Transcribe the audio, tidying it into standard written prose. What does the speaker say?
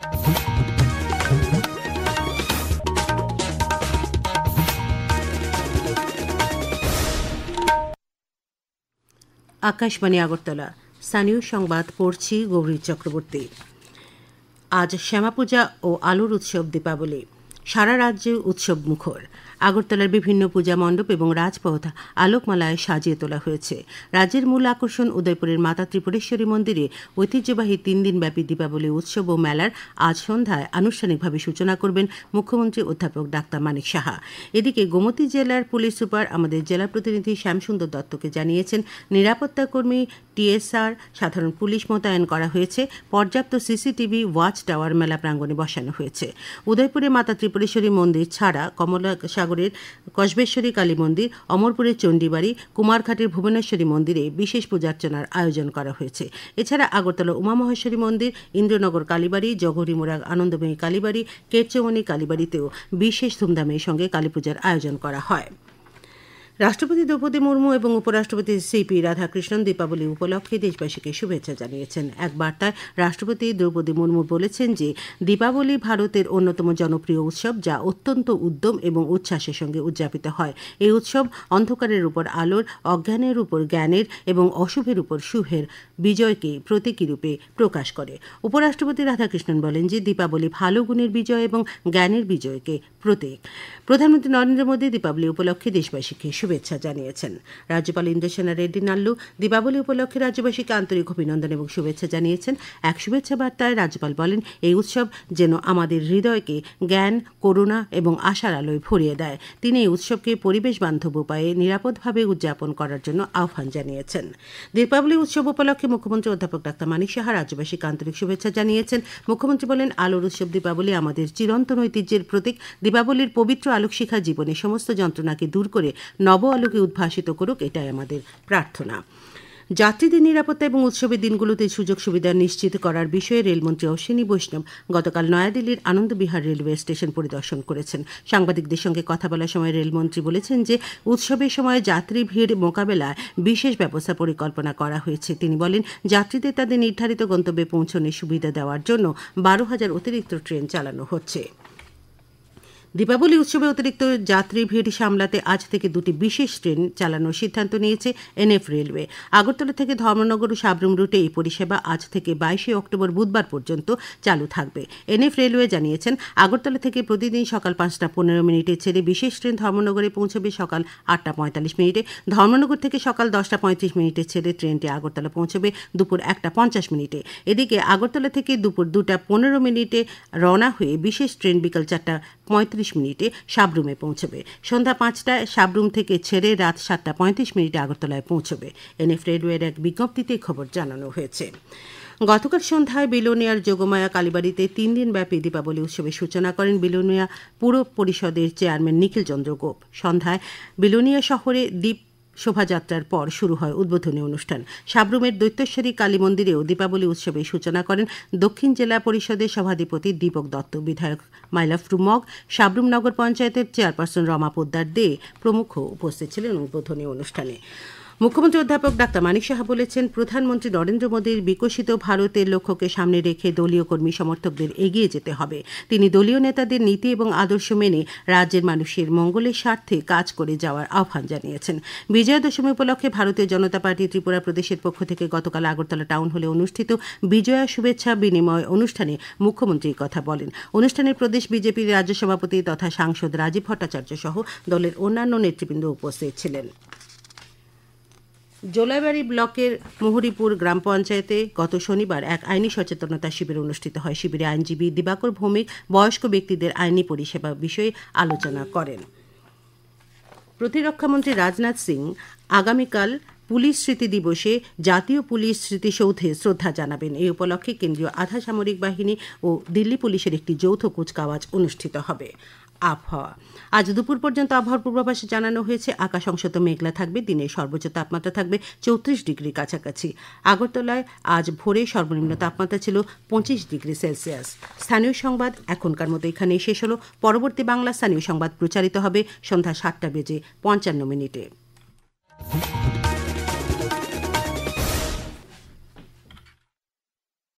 আকাশবাণী আগরতলা, স্থানীয় সংবাদ পড়ছি গৌরী চক্রবর্তী। আজ শ্যামাপূজা ও আলোর উৎসব দীপাবলি। সারা রাজ্যে উৎসব মুখর। আগরতলার বিভিন্ন পূজা মণ্ডপ এবং রাজপথ আলোকমালায় সাজিয়ে তোলা হয়েছে। রাজ্যের মূল আকর্ষণ উদয়পুরের মাতা ত্রিপুরেশ্বরী মন্দিরে ঐতিহ্যবাহী 3 দিনব্যাপী দীপাবলি উৎসব ও মেলার আজ সন্ধ্যায় আনুষ্ঠানিকভাবে সূচনা করবেন মুখ্যমন্ত্রী অধ্যাপক ডাক্তার মানিক সাহা। এদিকে গোমতী জেলার পুলিশ সুপার আমাদের জেলা প্রতিনিধি শ্যামসুন্দর দত্তকে জানিয়েছেন, নিরাপত্তাকর্মী, টিএসআর, সাধারণ পুলিশ মোতায়েন করা হয়েছে। পর্যাপ্ত সিসিটিভি ওয়াচ টাওয়ার মেলা প্রাঙ্গণে বসানো হয়েছে। উদয়পুরে মাতা ত্রিপুরেশ্বরী মন্দির ছাড়া কমলাসাগরের কসবেশ্বরী কালী মন্দির, অমরপুরের চণ্ডীবাড়ি, কুমারঘাটের ভুবনেশ্বরী মন্দিরে বিশেষ পূজার্চনার আয়োজন করা হয়েছে। এছাড়া আগরতলা উমামহেশ্বরী মন্দির, ইন্দ্রনগর কালীবাড়ি, জগহরিমুড়া আনন্দময়ী কালীবাড়ি, কেরচৌমনি কালীবাড়িতেও বিশেষ ধুমধামের সঙ্গে কালীপূজার আয়োজন করা হয়। রাষ্ট্রপতি দ্রৌপদী মুর্মু এবং উপরাষ্ট্রপতি সিপি রাধাকৃষ্ণন দীপাবলি উপলক্ষে দেশবাসীকে শুভেচ্ছা জানিয়েছেন। এক বার্তায় রাষ্ট্রপতি দ্রৌপদী মুর্মু বলেছেন যে দীপাবলি ভারতের অন্যতম জনপ্রিয় উৎসব, যা অত্যন্ত উদ্যম এবং উচ্ছ্বাসের সঙ্গে উদযাপিত হয়। এই উৎসব অন্ধকারের উপর আলোর, অজ্ঞানের উপর জ্ঞানের এবং অশুভের উপর শুভের বিজয়কে প্রতীকী রূপে প্রকাশ করে। উপরাষ্ট্রপতি রাধাকৃষ্ণন বলেন যে দীপাবলি ভালো গুণের বিজয় এবং জ্ঞানের বিজয়কে প্রতীক। প্রধানমন্ত্রী নরেন্দ্র মোদী দীপাবলি উপলক্ষে দেশবাসীকে শুভেচ্ছা জানিয়েছেন। রাজ্যপাল ইন্দ্রসেনা রেড্ডি নাল্লু দীপাবলি উপলক্ষে রাজ্যবাসীকে আন্তরিক অভিনন্দন এবং শুভেচ্ছা জানিয়েছেন। এক শুভেচ্ছা বার্তায় রাজ্যপাল বলেন, এই উৎসব যেন আমাদের হৃদয়কে জ্ঞান, করুণা এবং আশার আলোয় ভরিয়ে দেয়। তিনি এই উৎসবকে পরিবেশ বান্ধব উপায়ে নিরাপদভাবে উদযাপন করার জন্য আহ্বান জানিয়েছেন। দীপাবলি উৎসব উপলক্ষে মুখ্যমন্ত্রী অধ্যাপক ডাক্তার মানিক সাহা রাজ্যবাসীকে আন্তরিক শুভেচ্ছা জানিয়েছেন। মুখ্যমন্ত্রী বলেন, আলোর উৎসব দীপাবলি আমাদের চিরন্তন ঐতিহ্যের প্রতীক। দীপাবলির পবিত্র আলোকশিখা জীবনে সমস্ত যন্ত্রণাকে দূর করে নব আলোকে উদ্ভাসিত করুক, এটাই আমাদের প্রার্থনা। যাত্রীদের নিরাপত্তা এবং উৎসবের দিনগুলোতে সুযোগ সুবিধা নিশ্চিত করার বিষয়ে রেলমন্ত্রী অশ্বিনী বৈষ্ণব গতকাল নয়াদিল্লির আনন্দবিহার রেলওয়ে স্টেশন পরিদর্শন করেছেন। সাংবাদিকদের সঙ্গে কথা বলার সময় রেলমন্ত্রী বলেছেন যে উৎসবের সময় যাত্রী ভিড় মোকাবেলায় বিশেষ ব্যবস্থা পরিকল্পনা করা হয়েছে। তিনি বলেন, যাত্রীদের তাদের নির্ধারিত গন্তব্যে পৌঁছানোর সুবিধা দেওয়ার জন্য 12,000 অতিরিক্ত ট্রেন চালানো হচ্ছে। দীপাবলি উৎসবে অতিরিক্ত যাত্রী ভিড় সামলাতে আজ থেকে 2টি বিশেষ ট্রেন চালানোর সিদ্ধান্ত নিয়েছে এনএফ রেলওয়ে। আগরতলা থেকে ধর্মনগর ও সাবরুম রুটে এই পরিষেবা আজ থেকে 22 অক্টোবর বুধবার পর্যন্ত চালু থাকবে। এনএফ রেলওয়ে জানিয়েছেন, আগরতলা থেকে প্রতিদিন সকাল 5:15 ছেড়ে বিশেষ ট্রেন ধর্মনগরে পৌঁছবে সকাল 8:45। ধর্মনগর থেকে সকাল 10:35 ছেড়ে ট্রেনটি আগরতলা পৌঁছবে দুপুর 1:50। এদিকে আগরতলা থেকে দুপুর 2:15 রওনা হয়ে বিশেষ ট্রেন বিকাল 4:35 সাবরুমে পৌঁছবে। সন্ধ্যা 5টায় সাবরুম থেকে ছেড়ে রাত 7:35 আগরতলায় পৌঁছবে। এনএফ রেলওয়ের এক বিজ্ঞপ্তিতে খবর জানানো হয়েছে। গতকাল সন্ধ্যায় বিলোনিয়ার যোগমায়া কালীবাড়িতে 3 দিনব্যাপী দীপাবলি উৎসবের সূচনা করেন বিলোনিয়া পুর পরিষদের চেয়ারম্যান নিখিল চন্দ্র গোপ। সন্ধ্যায় বিলোনিয়া শহরে দ্বীপ শোভাযাত্রার পর শুরু হয় উদ্বোধনী অনুষ্ঠান। সাবরুমের দৈত্যেশ্বরী কালী মন্দিরেও দীপাবলি উৎসবের সূচনা করেন দক্ষিণ জেলা পরিষদের সভাধিপতি দীপক দত্ত, বিধায়ক মাইলাফরু মগ, সাবরুম নগর পঞ্চায়েতের চেয়ারপারসন রমা পোদ্দার দে প্রমুখ উপস্থিত ছিলেন উদ্বোধনী অনুষ্ঠানে। মুখ্যমন্ত্রী অধ্যাপক ডাক্তার মানিক সাহা বলেছেন, প্রধানমন্ত্রী নরেন্দ্র মোদীর বিকশিত ভারতের লক্ষ্যকে সামনে রেখে দলীয় কর্মী সমর্থকদের এগিয়ে যেতে হবে। তিনি দলীয় নেতাদের নীতি এবং আদর্শ মেনে রাজ্যের মানুষের মঙ্গলের স্বার্থে কাজ করে যাওয়ার আহ্বান জানিয়েছেন। বিজয়া দশমী উপলক্ষে ভারতীয় জনতা পার্টি ত্রিপুরা প্রদেশের পক্ষ থেকে গতকাল আগরতলা টাউন হলে অনুষ্ঠিত বিজয়া শুভেচ্ছা বিনিময় অনুষ্ঠানে মুখ্যমন্ত্রী কথা বলেন। অনুষ্ঠানে প্রদেশ বিজেপির রাজ্য সভাপতি তথা সাংসদ রাজীব ভট্টাচার্য সহ দলের অন্যান্য নেতৃবৃন্দ উপস্থিত ছিলেন। জোলাইবাড়ি ব্লকের মোহরিপুর গ্রাম পঞ্চায়েতে গত শনিবার এক আইনি সচেতনতা শিবির অনুষ্ঠিত হয়। শিবিরে আইনজীবী দিবাকর ভৌমিক বয়স্ক ব্যক্তিদের আইনি পরিষেবা বিষয়ে আলোচনা করেন। প্রতিরক্ষামন্ত্রী রাজনাথ সিং আগামীকাল পুলিশ স্মৃতি দিবসে জাতীয় পুলিশ স্মৃতিসৌধে শ্রদ্ধা জানাবেন। এই উপলক্ষে কেন্দ্রীয় আধা সামরিক বাহিনী ও দিল্লি পুলিশের একটি যৌথ কুচকাওয়াজ অনুষ্ঠিত হবে। আবহাওয়া, আজ দুপুর পর্যন্ত আবহাওয়ার পূর্বাভাসে জানানো হয়েছে আকাশ অংশত মেঘলা থাকবে। দিনের সর্বোচ্চ তাপমাত্রা থাকবে 34 ডিগ্রি কাছাকাছি। আগরতলায় আজ ভোরে সর্বনিম্ন তাপমাত্রা ছিল 25 ডিগ্রি সেলসিয়াস। স্থানীয় সংবাদ এখনকার মতো এখানেই শেষ হলো। পরবর্তী বাংলা স্থানীয় সংবাদ প্রচারিত হবে সন্ধ্যা 7:55।